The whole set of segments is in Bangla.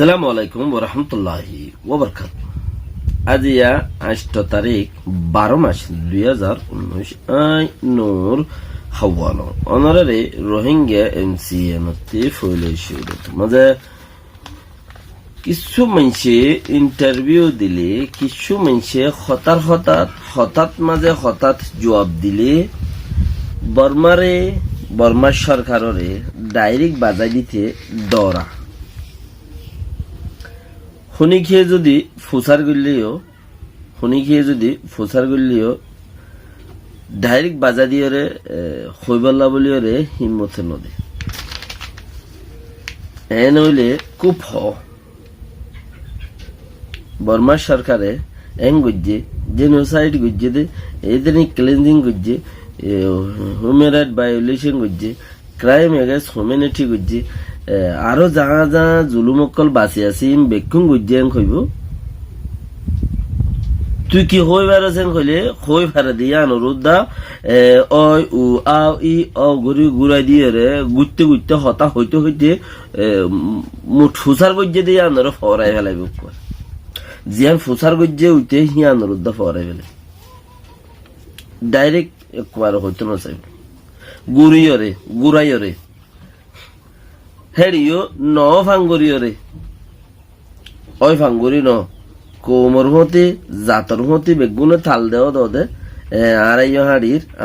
আসসালামু আলাইকুম ওয়া রাহমাতুল্লাহি ওয়া বারাকাতুহু। আজ 8 তারিখ 12 মাস 2019 আই নূর হাওয়ালো অনারে রোহিঙ্গা এমসিএনতে ফইলেশিরত মাঝে কিছু মানুষে ইন্টারভিউ দিলে, কিছু মানুষে হঠাৎ মাঝে হঠাৎ জবাব দিলে বর্মার সরকারে ডাইরেক্ট বাজাই দিতে দৌড়া শুনি খেয়ে যদি ফুসার করলেও ডাইরেক্ট বাজা দিয়ে হইবল্লা বলিও রে হিম্মতে নদী নইলে খুব বর্মার সরকারে এং গজ্জে জেনোসাইড গজ্জে দে এদিন ক্লিনজিং গজ্জে হিউম্যান রাইট ভায়োলেশন গজ্জে ক্রাইম এগেন্স্ট হিউম্যানিটি গজ্জে আরো যা জুলুমকল বাঁচি আছিম বেকুম গুজিয়াং কইব তুই কি হই পারছেন কইলে হই পারে দিয়া অনুরোধ দা অই উ আও ই অ গরি গুড়াই দিয়ে রে গুতে হতা হইতে মুঠ ফুসার গজ্জে দিয়া আনর ফরাই ফেলাইব জিয়ান ফুসার গজ্জে উইতে হিয়া অনুরোধ দা ফরাই ফেলে ডাইরেক্ট একবার হইতো না চাইব গুড়াইয়রে হেরিও ন ফাঙ্গরিও রে ওই ফাঙ্গরি ন কোমর হতে জাতর হতে বেগুনে থাল দেও দে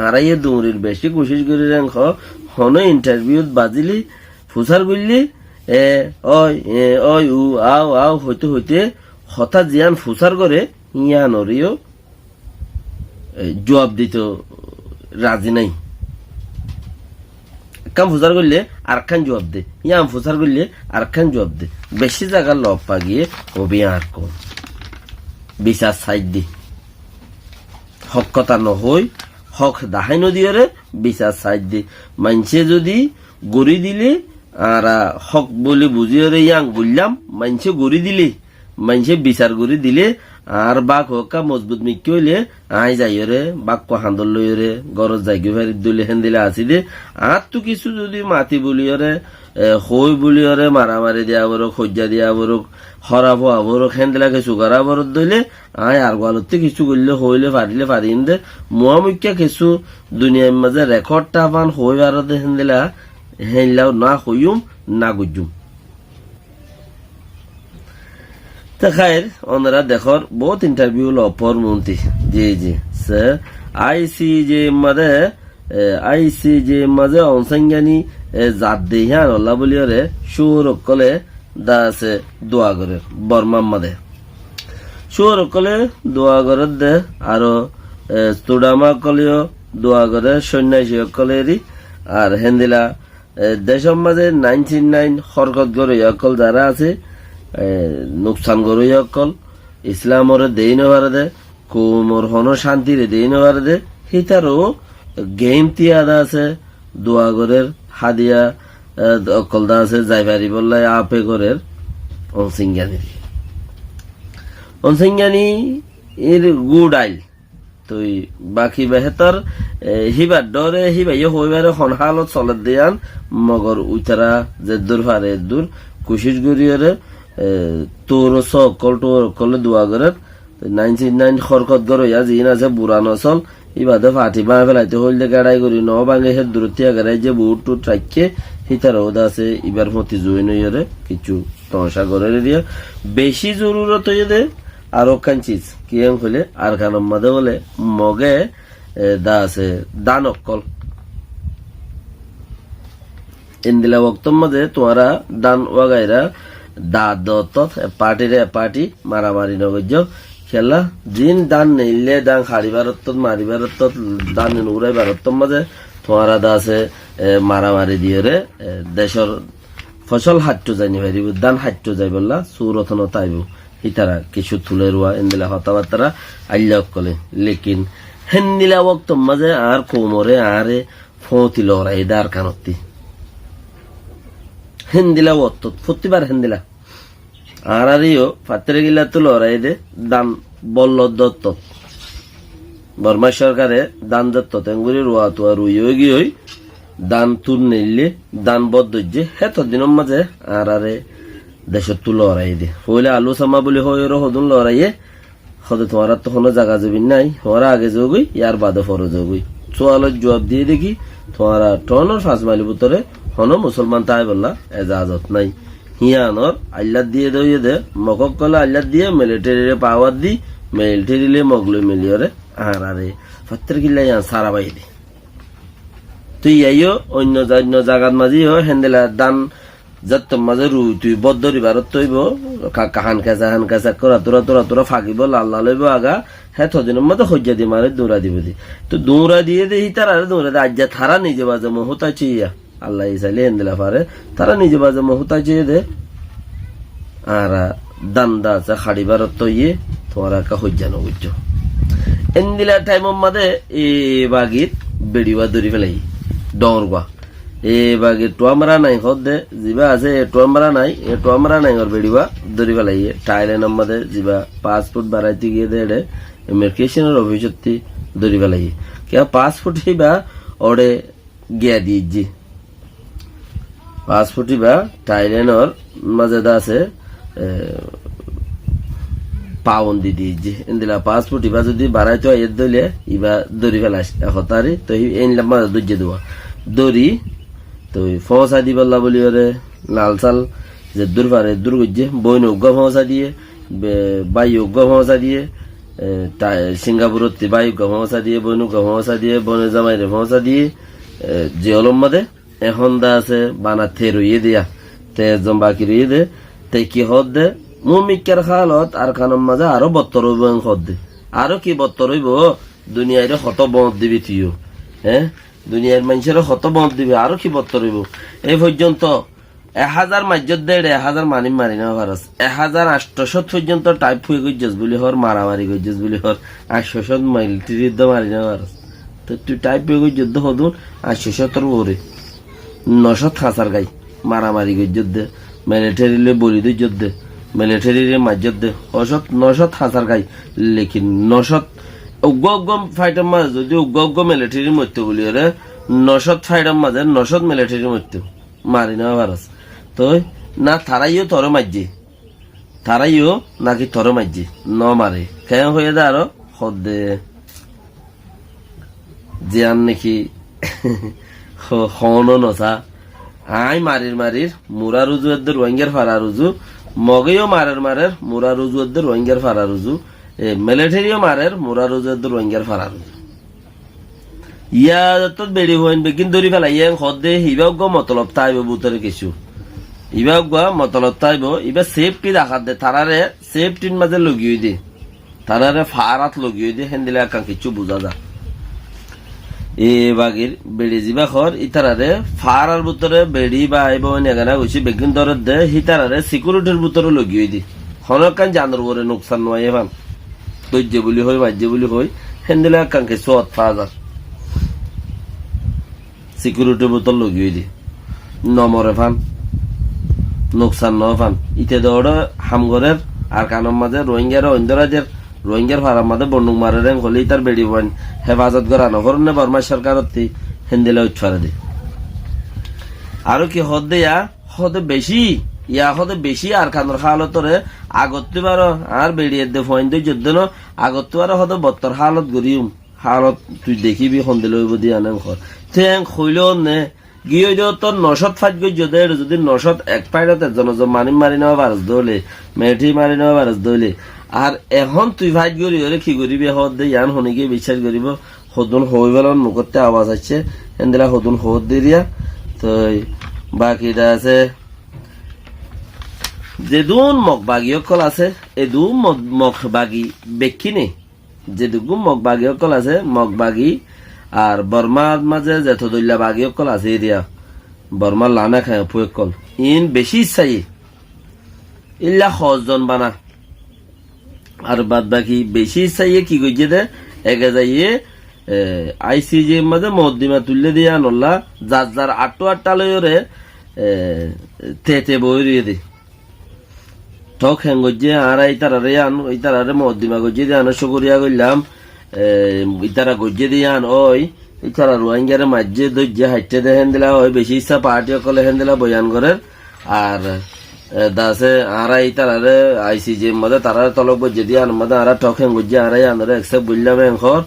আড়াইয়ে দৌড়ির বেশি কোশিশ করি রেখ হন ইন্টারভিউ বাজিলি ফুসার গুললি ওই উ আও হইতে হঠাৎ জিয়ান ফুসার করে ইয়ান ওরিও জবাব দিত রাজি নাই। কাম ফুসার করলে আর খান জবাব দে, ইয়াম ফুসার করলে আর খান জবাব দে, বেশি জায়গার লব পা গিয়ে হবি আর কম বিচার সাইড দি হক কথা নহই হক দাহাই নদীরে বিচার সাইড দি মানছে যদি গড়ি দিলে আর হক বলে বুঝিয়ে ইয়াং বললাম মানছে গড়ি দিলে মানছে বিচার গড়ি দিলে আর বাঘ হকা মজবুত মিকি হইলে আই যাইরে বাক্য হান্দল লইরে গরজ জায়গি ফেরি দিলে হেন দিলে আসি দে আর তো কিছু যদি মাতি বলিয়রে হই বলিয়রে মারামারি দিয়া বরক হজ্জা দিয়া বরক হরাব বরক হেন দিলাকে সুগারা বরত দইলে আই আর গোয়ালতে কিছু করলে হইলে পারিন দে মুখিয়া কিছু দুনিয়ার মাঝে রেকর্ডটা পান হই বারতে হেন দিলা হেনলাও না হইম না গুজুম খায়ের ওনারা দেখর বহুত ইন্টারভিউ লপর মন্ত্রী জি স্যার আইসিজে মাঝে অনসাঙ্গানি জাত দে হ্যাঁ আল্লাহ বলিয়রে সুর কলে দা আছে দোয়া করে বর্মার মাদে সুর কলে দোয়া করে দে আরো স্টুডামা কলেও দোয়া করে সন্ন্যাসী কলেরই আর হেন্দিলা দেশের মাঝে 99 হরকত করে অকল যারা আছে নুকসান গরুই অকল ইসলামরে দেই নেওয়ার দে কুমর হন শান্তিরে দেই নেওয়ার দে হিতারও গেম তিয়াদা আছে দোয়া গরের হাদিয়া অকল দা আছে যাইবারি বললাই আপে গরের অনসিঙ্গানি এর গুড আইল তুই বাকি বেহতর হিবার ডরে হিবাইয়ে হইবারে হনহালত চলত দিয়ান মগর উইতারা যে দূর ফারে দূর কুশিস গরিয়রে তোর সকলে দোয়া করে 99 খরকত গরইয়া জিন আছে বুড়ানো চল ইবাদে ফাটি বাঁ ফেলাইতে হইলে গাড়াই করি ন ভাঙে হে দূরতিয়া গাড়াই যে বুট টুট রাখে হিতার ওদা আছে ইবার মতি জুই নইরে কিছু তমসা করে দিয়া বেশি জরুরত হয়ে দে আর ওখান চিজ কি হইলে আর খানম মাদে বলে মগে দা আছে দান অকল ইন্দিলা বক্তম মাঝে তোমারা দান ওয়াগাইরা পার্টি মারামারি নগজ খেলা দিন দান নেইলে দান খাড়ি ভারত মারি ভারত দান উড়াই ভারত মাঝে তোমার দা আছে মারামারি দিয়ে রে দেশের ফসল হাট্টু যাইনি ভাইব দান হাট্টু যাই বললা সুরথন তাইব হিতারা কিছু তুলে রুয়া এন্দিলা হতাবার্তারা আল্লাহ কলে লেকিন হেন্দিলা বক্তম মাঝে আর কোমরে আরে ফতি লড়াই দার কানতি হেন্দিলা অত প্রতিবার হেন্দিলা আরিও ফাতরে গিলা তো লড়াই দে দান বল্ল দত্ত বর্মা সরকারে দান দত্ত তেঙ্গুরি রোয়া তো আর রুই দান তুর নিলে দান বদ্ধ যে হেত দিনের মাঝে আরে দেশত তো লড়াই দে হইলে আলু সামা বলে হয় হদুন লড়াইয়ে হদে তোমার তো কোনো জায়গা জমিন নাই তোমারা আগে যোগই ইয়ার বাদে ফরজ যোগই সোয়ালত জবাব দিয়ে দেখি তোমারা টনের 5 মাইল ভিতরে হন মুসলমান তাই বললা এজাজত নাই হিয়ানর আল্লাহ দিয়ে দইয়ে দে মকক কলে আল্লাহ দিয়ে মিলিটারি পাওয়ার দি মিলিটারিলে মগলে মিলিয়রে আরে ফত্তর কিল্লা ইয়ান সারা বাই দে তুই আইও অন্য জায়গার মাঝিও হেন্দেলা দান যত মাঝে রুই তুই বদ্ধরি ভারত তৈব হান কেঁচা করা তোরা ফাঁকিব লাল লইব আগা হ্যাঁ থদিনের মধ্যে হজ্জা দি মারে দৌড়া দিব দি তো দৌড়া দিয়ে দে তারা দৌড়া দে আজ্জা থারা নিজে বাজে মহতা চিয়া আল্লাহ ইসাইলে হেন্দেলা পারে তারা নিজে বাজে মহতা চেয়ে দে আর দান্দা আছে খাড়ি ভারত তৈয়ে তোমার একা হজ্জা নগুজ এন্দিলা টাইমের মাঝে এ বাগিত বেড়িবা দৌড়ি ফেলাই ডরগা এ বাগে টোয়ামরা নাই হদে জিবা আছে টোয়ামরা নাই এ টোয়ামরা নাই ওর বেড়িবা দৌড়ি ফেলাইয়ে টাইলে নম্বরে জিবা পাসপোর্ট বাড়াইতে গিয়ে দেড়ে ইমিগ্রেশনের অফিসতি দৌড়ি ফেলাইয়ে কে পাসপোর্ট হিবা ওড়ে গিয়া দিয়েছি পাসপোর্ট হিবা টাইলেনর মাঝে আছে পাউন দি দিয়েছি এন্দিলা পাসপোর্ট ইবা যদি বাড়াইতে হয় এর দইলে ইবা দৌড়ি ফেলাস এখতারি তো এই মাঝে দৌড়ে দেওয়া দড়ি তো ফসা দি বললা বলি ওরে লাল চাল যে দূর পারে দূর করছে বইন উগ্র ফসা দিয়ে বাই উগ্র ফসা দিয়ে সিঙ্গাপুরত বাই উগ্র ফসা দিয়ে বইন উগ্র ফসা দিয়ে বনের জামাইরে ফসা দিয়ে যে অলম মাদে এখন দা আছে বানা থে রইয়ে দিয়া তে একজন বাকি রইয়ে দে তে কি হদ দে মুমিকের খালত আর কানম মাঝে আরো বত্তর হইব হদ দে আরো কি বত্তর হইব দুনিয়ায় হত বন্ধ দিবি তুইও হ্যাঁ দুনিয়ার মানুষের হত বন্ধ দিবে আরো কি বত্তর হইব এই পর্যন্ত 1000 মাইজত দেড় 1000 মানি মারি না ভারস 1800 পর্যন্ত টাইপ হয়ে গেছিস বলি হর মারামারি গেছিস বলি হর 800 মাইল তীর্থ মারি না ভারস তো তুই টাইপ হয়ে গেছিস যুদ্ধ হদুন 800 তোর ওরে 900 খাসার গাই মারামারি গেছিস দে মিলিটারি লে বলি দে যুদ্ধ মিলিটারি রে মাইজত দে 900 খাসার গাই লেকিন 900 উগ্র ফাইটার মাঝে যদি উগ্র মিলিটারির মরতে বলি রে 900 ফাইটার মাঝে 900 মিলিটারির মরতে মারি না ভারস তো না থারাইও তর মাঝে থারাইও নাকি তর মাঝে ন মারে কেন হয়ে দে আরো হদে জিয়ান নাকি হন নসা আই মারির মুরা রুজু এদের রোহিঙ্গার ফারা রুজু মগেও মারের মুরা রুজু এদের রোহিঙ্গার ফারা রুজু মিলিটারিও মারের মুরা রুজু এদের রোহিঙ্গার ফারা রুজু ইয়া তো বেড়ি হইন বেকিন ধরি ফেলা ইয়া হদে হিবাগ মতলব তাইব বুতরে কিছু ইবাগ মতলব তাইব ইবা সেফটি রাখার দে তারারে সেফটির মাঝে লগিয়ে দে তারারে ফারাত লগিয়ে দে হেন দিলে একা কিছু বুঝা যা এ বাগির বেড়ি যাবা খর ইতারারে ফারার ভিতরে বেড়ি বা আইব নেগানা গেছি বেগিন দরদ দে হিতারারে সিকিউরিটির ভিতরে লগিয়ে দি হনকান জানোর বরে নোকসান নয় এভান দৈর্য বলি হই বাজ্য বলি হই হেন দিলে একা কিছু অৎফাজার সিকিউরিটির ভিতর লগিয়ে দি নমরে ফান নোকসান ন ফান ইতে দৌড় হামগরের আর কানম মাঝে রোহিঙ্গার অন্ধরাজের রোহিঙ্গার ফারার মাঝে বন্দুক মারে রেং হলেই তার বেড়ি বইন হেফাজত করা নহর নে বর্মা সরকার হেন্দিলে উৎফারে দে আরো কি হদ দে হদে বেশি হদে বেশি আর খানোর হালতরে আগত্তি বারো আর বেড়িয়ে দে ফইন দে যুদ্ধ ন আগত্তি বারো হদে বত্তর হালত গরিম হালত তুই দেখিবি হন্দিলে হইব দিয়ে আনেন খর ঠেং হইল নে গিয়ে তোর 900 ফাইট গই যদি 900 এক ফাইটত এজন মানি মারি নেওয়া পারস দৌলে মেঠি মারি নেওয়া পারস দৌলে আর এখন তুই ফাইট করি হলে কি করিবি হদ দে ইয়ান হনে গিয়ে বিশ্বাস করিব হদুন হই বেলার মুখতে আওয়াজ আসছে এন্দিলা হদুন হদ দিয়া তো বাকিটা আছে যেদুন মগবাগী অকল আছে এদুন মগবাগী বেক্ষি নেই যেদুগুম মগবাগী অকল আছে মগবাগী আর বর্মার মাঝে যেতদুল্লা বাগী অকল আছে এরিয়া বর্মার লানা খায় ফুয়েকল ইন বেশি ইচ্ছাই ইল্লা সজন বানা আর বাদ বাকি বেশি ইচ্ছাইয়ে কি করছে দে এগে যাইয়ে আইসিজি মাঝে মহদ্দিমা তুললে দিয়া নল্লা যার আটটা লইরে তেতে বই রয়ে দে ঠক হ্যাং গজ্জে আর ইতারারে আন ইতারারে মহদ্দিমা গজ্জে দিয়ে আনো শুকরিয়া করলাম ইতারা গজ্জে দিয়ে আন ওই ইতারা রোহিঙ্গারে মাঝে দজ্জে হাইটে দে হেন দিলা ওই বেশি ইচ্ছা পার্টি অকলে হেন দিলা বয়ান করে আর দাসে আরা এই তারারে আইসিজি মধ্যে তারা তলব যদি আন মধ্যে আরা টকেন গুজি আরাই আনরে একসেপ্ট বললাম এখর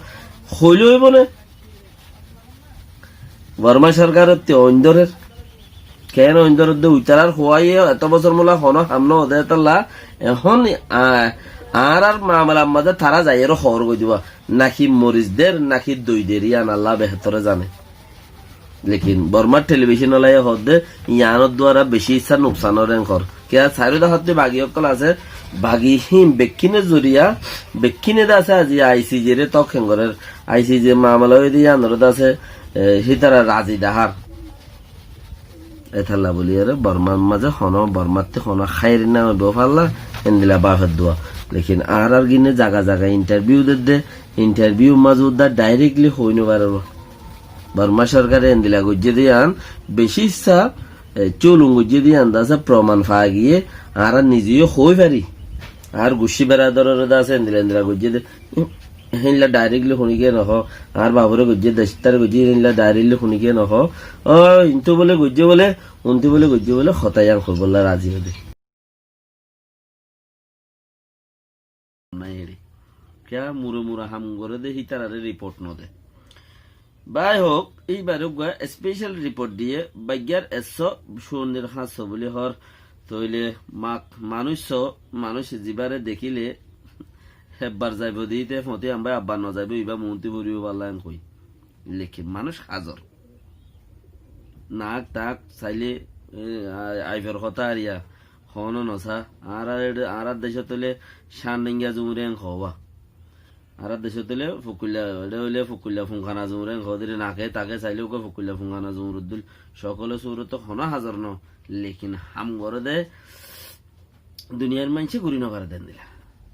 হইল হইব না বর্মা সরকারের অন্দরের কেন অন্দরের উইতারার হওয়াই এত বছর মোলা হন সামনে ওদে তাল্লা এখন আর মামলার মধ্যে তারা যাই এর খবর কই দিব নাকি মরিচদের নাকি দইদের ইয়ান আল্লাহ বেহতরে জানে লেকিন বর্মার টেলিভিশন ওলাই হদে ইয়ানোর দ্বারা বেশি ইচ্ছা নুকসানের কর কে চারিদা হতে বাগি অকল আছে বাগি হিম বেক্ষিনে জরিয়া বেক্ষিনে আছে আজি আইসিজি রে তখেঙ্গরের আইসিজি মামলা হয়ে দিয়ে আনরদ আছে হিতারা রাজি দাহার এথাল্লা বলি আরে বর্মার মাঝে হন বর্মাতে হন খাইর না দোফাল্লা এন্দিলা বাফের দোয়া লেকিন আর গিনে জায়গা জায়গা ইন্টারভিউ দে ইন্টারভিউ মাঝে উদ্দার ডাইরেক্টলি হইন পারব বর্মা সরকারে এন্দিলা গুজে দিয়ান বেশি ইচ্ছা চলুন গুজে দিয়ান দাসে প্রমাণ পা গিয়ে আর নিজেও হই পারি আর গুছি বেড়াদরের আছে এন্দিলা এন্দিলা গুজে দে হিনলা ডাইরেক্টলি শুনি গিয়ে নহ আর বাবুরে গুজে দেশটার গুজে হিনলা ডাইরেক্টলি শুনি গিয়ে নহ ও ইন্তু বলে গুজে বলে উন্তি বলে গুজে বলে হতায়ান করবল্লা রাজি হবে क्या मुरे मुरा हम गोरे दे हितारे रिपोर्ट न दे बाय হোক এইবারে স্পেশাল রিপোর্ট দিয়ে বাইগার 100 হাসো বলে হর তইলে মানুষ জিবারে দেখিলে হেবার যাইব দিতে ফতে আমরা আব্বা ন যাইব ইবা মন্ত্রী বরিও পারলাম কই লেকিন মানুষ হাজর নাক তাক চাইলে আইভের কথা আরিয়া হন নসা আর দেশে তলে সান্ডিঙ্গা জুমুরেন হওয়া আর দেশে তলে ফুকুল্লা হইলে ফুকুল্লা ফুঙ্কানা জুমুরেন হদিরে নাকে তাকে চাইলে ওকে ফুকুল্লা ফুঙ্কানা জুমুরুদ্দুল সকলে সুরত তো হন হাজার ন লেকিন হাম করে দে দুনিয়ার মানুষে ঘুরি নকারে দেন দিলা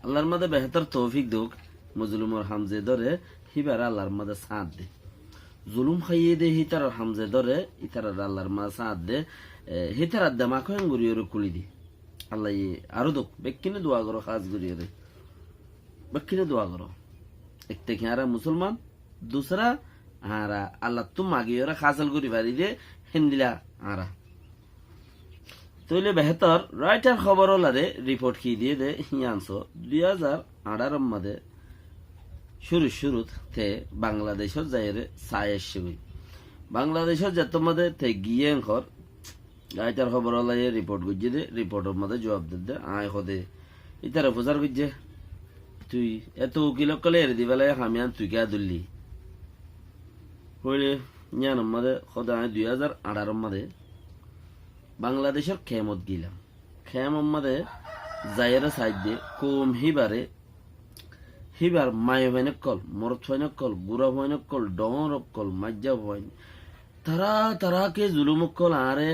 আল্লাহর মাঝে বেহতর তৌফিক দুক মজলুমর হামজে ধরে হিবার আল্লাহর মাঝে সাথ দে জুলুম খাইয়ে দে হিতার হামজে ধরে ইতার আল্লাহর মাঝে সাথ দে হিতার দামাক হয়ে ঘুরিয়ে কুলি দি আল্লাহ আরো দুঃখ বেকিনে দোয়া করো খাস ঘুরিয়ে দে বেকিনে দোয়া করো এক থেকে আরা মুসলমান দুসরা আরা আল্লাহ তুম মাগিয়ে ওরা খাসাল করি পারি দে হিন্দিলা আরা তইলে বেহতর রাইটার খবর ওলারে রিপোর্ট কি দিয়ে দে হিয়ানসো 2018 মধ্যে শুরুত তে বাংলাদেশের যাইরে সায়েশ গই বাংলাদেশের যত মধ্যে তে গিয়ে ঘর রাইটার খবর ওলাই রিপোর্ট গুজে দে রিপোর্টের মধ্যে জবাব দে আয় হদে ইতারে ফুজার গুজে তুই এত উকিল কলে এর দিবেলায় হামিয়ান তুই কে দুল্লি হইলে ইয়ান মধ্যে খোদা 2018 মধ্যে বাংলাদেশের খেমত গিলাম খেমত মধ্যে যাইরে সাইড দিয়ে কম হিবার মায় হইনক কল মরত হইনক কল বুড়া হইনক কল ডর কল মাজ্জা হইন তারা কে জুলুম কল আরে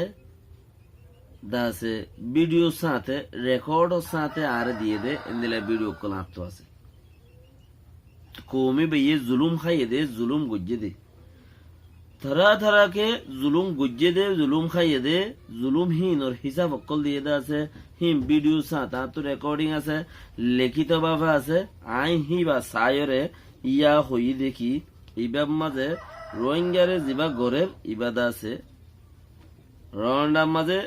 দাসে ভিডিও সাথে রেকর্ড সাথে আরে দিয়ে দে এন্দিলা ভিডিও কল আত্ম আছে কমে বেয়ে জুলুম খাইয়ে দে জুলুম গুজ্জে দে তারা কে জুলুম গুজ্জে দে জুলুম খাইয়ে দে জুলুম হিন ওর হিসাব অকল দিয়ে দে আছে হিম ভিডিও সাথে তো রেকর্ডিং আছে লিখিত ভাবে আছে আই হি বা সায়রে ইয়া হই দেখি ইবাব মাঝে রোহিঙ্গারে জিবা গরের ইবাদা আছে রওয়ান্ডার মাঝে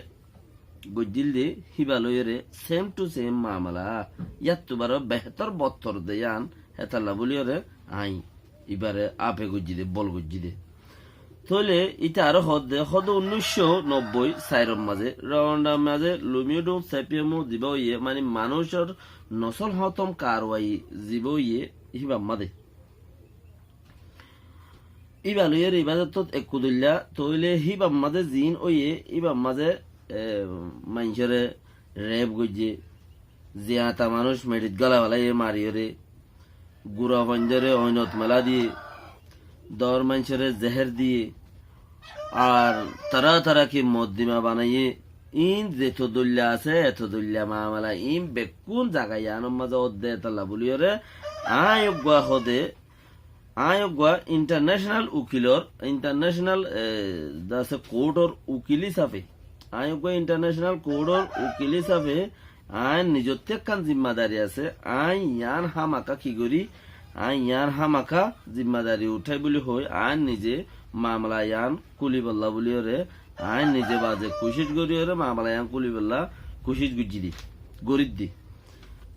গুজিল দে হিবালয়েরে সেম টু সেম মামলা ইয়াত তুবারো বেহতর বত্তর দেয়ান হেতাল্লা বলিওরে আই ইবারে আপে গুজি দে বল গুজি দে তলে ইটা আরো হদ 1990 সাইরম মাঝে রওয়ান্ডার মাঝে লুমিডো সেপিয়ামো জিবা ইয়ে মানে মানুষের নসল হতম কারওয়াই জিবা ইয়ে হিবাম মাদে ইবালয়ের ইবাদত একুদুল্লা তলে হিবাম মাঝে জিন ওয়ে ইবাম মাঝে মানুষেরে রেপ গুজে জিয়াতা মানুষ মেডিত গলা বালাই মারিয়রে গুড়া পঞ্জরে ঐনত মেলা দিয়ে দর মানুষেরে জেহের দিয়ে আর তারা কি মদ্দিমা বানাইয়ে ইন যেত দুল্লা আছে এত দুল্লা মামলা ইন বেকুন জায়গায় আনম মাঝে অদ্দে তাল্লা বলিয়রে আয়োগা হদে আয়োগা ইন্টারন্যাশনাল উকিলর ইন্টারন্যাশনাল দাসে কোর্টর উকিল হিসাবে আয়োগা ইন্টারন্যাশনাল কোর্টর উকিল হিসাবে আইন নিজতে কান জিম্মাদারি আছে আই ইয়ান হামাকা কি করি আই ইয়ান হামাকা জিম্মাদারি উঠাই বলি হই আইন নিজে মামলা ইয়ান কুলি বল্লা বলি রে আইন নিজে বাজে কুশিস করি রে মামলা ইয়ান কুলি বল্লা কুশিত গুজি দি গরিব দি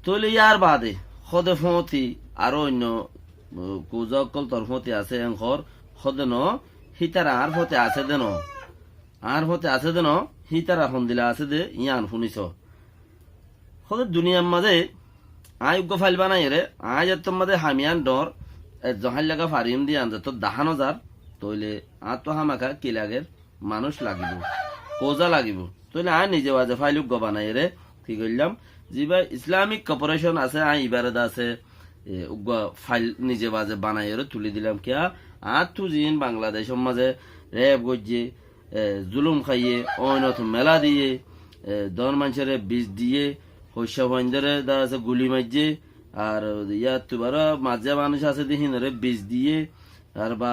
তৈলে ইয়ার বাদে সদে ফতি আরো অন্য কুজকল তোর ফতি আছে এঙ্কর সদে ন হিতারা আর ফতে আছে দেন আর ফতে আছে দেন হিতারা সন্দিলা আছে দে ইয়ান শুনিছ সদে দুনিয়ার মাঝে আয় উগ্র ফাইল বানাই রে আয় যার মাঝে হামিয়ান ডর জহাই লাগা ফারিম দিয়ে আনতে তো দাহানো যার তৈলে আর তো হামাকা কি লাগের মানুষ লাগিব কোজা লাগিব তৈলে আয় নিজে বাজে ফাইল উগ্র বানাই রে কি করলাম যেবা ইসলামিক কর্পোরেশন আছে আয় ইবারত আছে উগ্র ফাইল নিজে বাজে বানাই রে তুলে দিলাম কিয়া আর তু জিন বাংলাদেশের মাঝে রেপ গজ্জে জুলুম খাইয়ে অনত মেলা দিয়ে দন মানুষের বীজ দিয়ে শস্য বন্ধরে আছে গুলি মারছে আর ইয়ার তুবার মাঝে মানুষ আছে দেখিনরে বীজ দিয়ে আর বা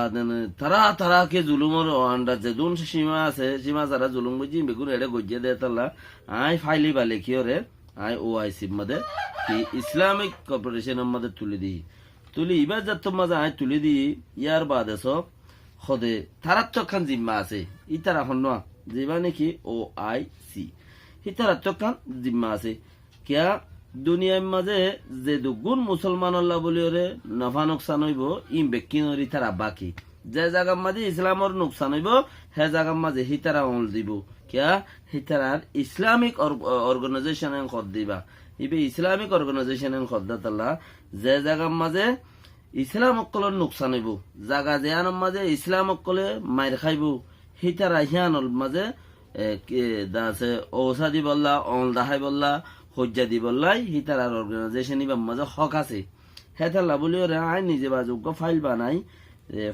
তারা কে জুলুমর আন্ডার যে দুন সীমা আছে সীমা যারা জুলুম বুঝি বেগুন এটা গজ্জে দেয় তাল্লা আয় ফাইলি বা লেখিওরে আয় ও আই সির মধ্যে কি ইসলামিক কর্পোরেশনের মধ্যে তুলি এবার যার মাঝে আয় তুলে দিই ইয়ার বাদে সব সদে তারাত্মক জিম্মা আছে ই তারা হন যেবা নাকি ও আই সি ই তারাত্মক জিম্মা আছে কিয়া দুনিয়ার মাঝে যে দুগুণ মুসলমান আল্লাহ বলিওরে নফা নোকসান হইব ইম বেকিনরি তারা বাকি যে জায়গার মাঝে ইসলামর নোকসান হইব হে জায়গার মাঝে হিতারা অমল দিব কিয়া হিতারার ইসলামিক অর্গানাইজেশন খদ দিবা ইবে ইসলামিক অর্গানাইজেশন খদ্দা তাল্লা যে জায়গার মাঝে ইসলাম অকলের নোকসান হইব জাগা যেয়ানোর মাঝে ইসলাম অকলে মাইর খাইব হিতারা হিয়ানোর মাঝে আছে ঔষধি বললা অল দাহাই বললা হজ্জা দি বললাই হিতারার অর্গানাইজেশন ইবার মাঝে হক আছে হেতাল্লা বলি ওরে আই নিজে বা যোগ্য ফাইল বানাই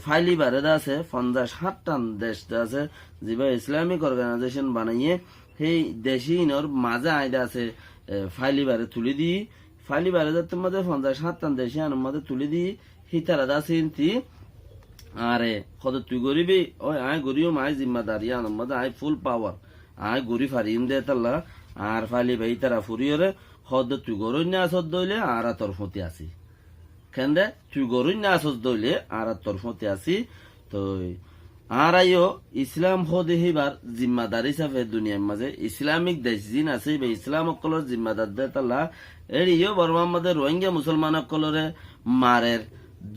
ফাইলি বারে আছে 50-60টান দেশ আছে যেবা ইসলামিক অর্গানাইজেশন বানাইয়ে সেই দেশি ইনর মাঝে আইদা আছে ফাইলি বারে তুলে দিই ফাইলি বারে যাতে মাঝে 50-60টান দেশি আনোর মাঝে তুলে দিই হিতারা আছে ইন্তি আরে কত তুই গরিবি ওই আয় গরিও মায় জিম্মাদারি আনোর মাঝে আয় ফুল পাওয়ার আয় গরি ফারিম দে তাল্লা আর ফাইলি ভাই তারা ফুরিয়রে হদ তুই গরুই না আসত দইলে আর তোর ফতি আসি কেন্দে তুই গরুই না আসত দইলে আর তোর ফতি আসি তো আর আইও ইসলাম হদে হিবার জিম্মাদার হিসাবে দুনিয়ার মাঝে ইসলামিক দেশ জিন আছে বা ইসলাম অকলর জিম্মাদার দে তাল্লা এরিও বর্মার মাঝে রোহিঙ্গা মুসলমান অকলরে মারের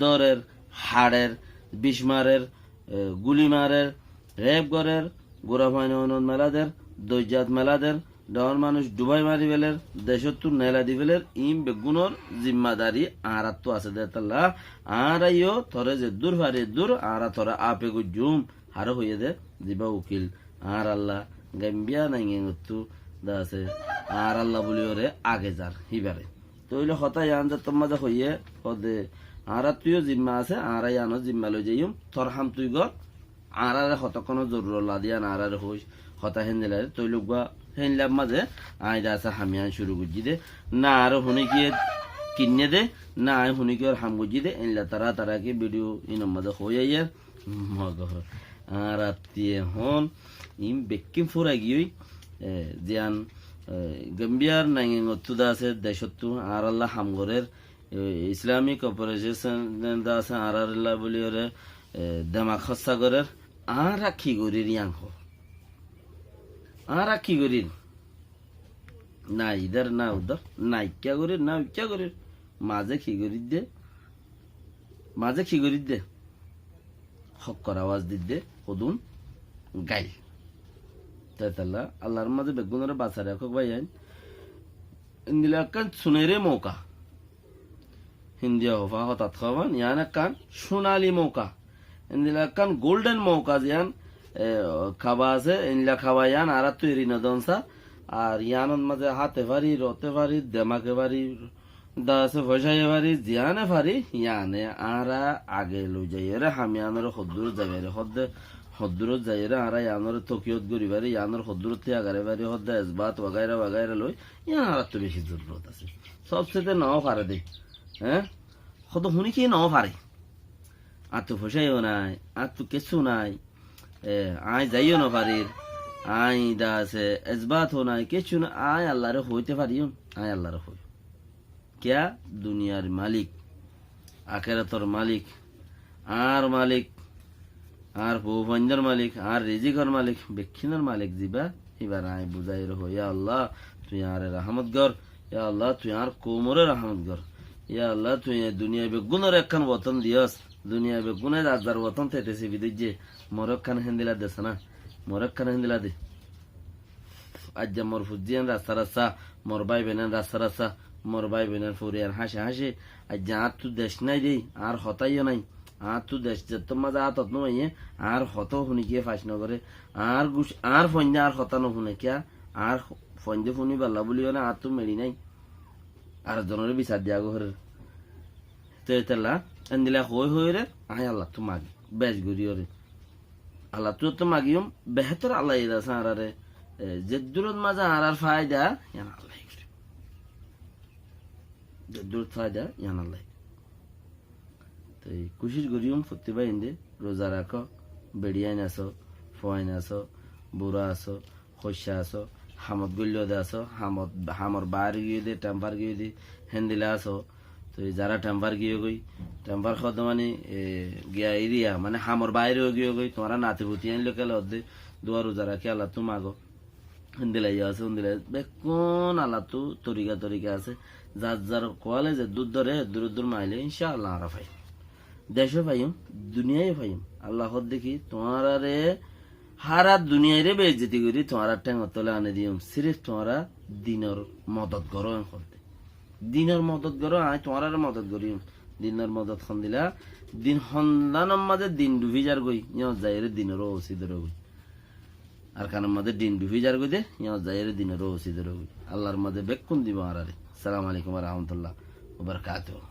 দরের হাড়ের বিস্মারের গুলি মারের রেপ গরের গোড়া ফাইন মেলাদের দৈজাত মেলাদের ডর মানুষ ডুবাই মারি বেলের দেশত্তর নেলা দি বেলের ইম বেগুনর জিম্মাদারি আর তো আছে দে তাল্লা আর আইও থরে যে দূর ফারে দূর আর থরা আপে গুজুম হারো হইয়ে দে জিবা উকিল আর আল্লাহ গাম্বিয়া নাইঙ্গে গত্তু দা আছে আর আল্লাহ বলি ওরে আগে যার হিবারে তো হইলে হতাই আন যে তোমা যা হইয়ে হদে আর তুইও জিম্মা আছে আর আই আনো জিম্মা লই যাইম তোর হাম তুই গর আর হত কোনো জরুর লাদিয়া আর হইস হতা হেন্দিলে তৈলুকা হেনলাম মাঝে আইদা আছে হামিয়ান শুরু গুজি দে না আর হুনে গিয়ে কিনে দে না আয় হুনে গিয়ে হাম গুজি দে এনলা তারা কি ভিডিও ইনম মাঝে হয়ে ইয়ার মগ আর আত্মীয় হন ইম বেকিম ফুরা গিয়ে জিয়ান গম্বিয়ার নাইঙ্গে তুদা আছে দেশত্তু আর আল্লাহ হামগরের ইসলামিক অপারেশন আছে আর আল্লাহ বলি ওরে দেমা খসা গরের আর কি গরির ইয়াং হ আর কি করির না ইধার না উধার না ইচ্ছা করির না ইচ্ছা করির মাঝে কি করির দে হক্কর আওয়াজ দিতে কদুন গাইল তাইতাল্লা আল্লাহর মাঝে বেগুনের বাঁচারে একক ভাই আইন ইন্দিলা কান সুনেরে মৌকা হিন্দিয়া হফা হঠাৎ খাওয়ান ইয়ান কান সোনালি মৌকা ইন্দিলা কান গোল্ডেন মৌকা জিয়ান খাওয়া আছে ইনলা খাওয়া ইয়ান আর তৈরি নদনসা আর ইয়ানোর মাঝে হাতে পারি রতে পারি দেমাকে পারি দাসে ফসাইয়ে পারি জিয়ানে পারি ইয়ানে আর আগে লই যাই রে হামিয়ানোর হদ্দুর যাবে রে হদ্দুরত যাই রে আর ইয়ানোর তকিয়ত গরি পারি ইয়ানোর হদ্দুরত আগারে পারি হদ্দা এসবাত বাগাইরা লই ইয়ান আর তো বেশি জরুরত আছে সবচেয়ে নাও পারে দে হ্যাঁ কত শুনি কি নাও পারে আর তো ফসাইও নাই আর তো কিছু নাই আয় যাইও না পারির আই দা আছে এসবাত হো নাই কিছু না আয় আল্লাহরে হইতে পারিও আয় আল্লাহরে হই কিয়া দুনিয়ার মালিক আখেরাতর মালিক আর ভূপঞ্জর মালিক আর রিজিকর মালিক বেক্ষিনের মালিক দিবা এবার আয় বুঝাই রহো ইয়া আল্লাহ তুই আর রহমত গর, ইয়া আল্লাহ তুই আর কোমরে রহমত গর, ইয়া আল্লাহ তুই দুনিয়া বেগুনের একখান বতন দিয়স, দুনিয়া বেগুনের রাজার বতন থেতেছি বিদিত যে মরকখান হেন্দিলা দেশ না, মরকখান হেন্দিলা দে। আজ যে মোর ফুজিয়ান রাস্তা রাস্তা, মোর ভাই বেনেন রাস্তা রাস্তা, মোর ভাই বেনের ফুরিয়ার হাসে হাসে, আজ যে আর তুই দেশ নাই দেই আর হতাইও নাই, আর তুই দেশ যে তোমার যা তত নইয়ে আর হত শুনি গিয়ে ফাঁস নগরে, আর গুছ আর ফন্যা আর হতা নুশুনে কিয়া, আর ফন্যে শুনি বাল্লা বলিও না, আর তুই মেরি নাই আর জনের বিচার দিয়া ঘরের তেলা এন্দিলা হই হই রে আয় আল্লাহ তো মাগি বেশ ঘুরিও রে, আল্লাহ তুই তো মাগিম বেহতর আল্লাহ ইদা সারারে যে দূরত মাজা আর ফায়দা ইয়ান আল্লাহ, যে দূর ফায়দা ইয়ান আল্লাহ। তো কুশিস গরিয়ম প্রতিভা ইন্দে রোজা রাখো, বেড়িয়াইন আসো, ফোয়াইন আসো, বুড়া আসো, খসা আসো, হামত গল্য দে আসো, হামর বার গিয়ে দে টেম্পার গিয়ে দে হেন্দিলা আসো। তো যারা টেম্পার গিয়ে গই টেম্পার খাওয়া মানে গিয়া এরিয়া মানে হামর বাইরেও গিয়ে গই তোমরা নাতি ভুতি আনলো কেলে অর্ধে দোয়া রোজা রাখি আল্লাহ তো মাগো হেন্দিলাই আছে হেন্দিলাই বেকুন আল্লাহ তো তরিকা তরিকা আছে, যার যার কোয়ালে যে দুধ ধরে দূর দূর মাইলে ইনশাআল্লাহ আরা পাই, দেশে পাইম দুনিয়ায় পাইম। আল্লাহ দেখি তোমার রে হারা দুনিয়ায় রে বেজতি করি তোমার ট্যাঙ্গর তলে আনে দিম, সিরিফ তোমারা দিনের মদত করো করতে, দিনের মদত করো আয় তোমার মদত করিম, দিনের মদত খন দিলা দিন সন্ধানের মাঝে দিন ডুবি যার গই ইয়ত যাই রে দিনেরও ওসিদের গই, আর কানের মাঝে দিন ডুবি যার গই দে ইয়ত যাই রে দিনেরও ওসিদের গই। আল্লাহর মাঝে বেকুন দিব আর সালাম আলাইকুম রহমতুল্লাহ ওয়া বারাকাতুহু।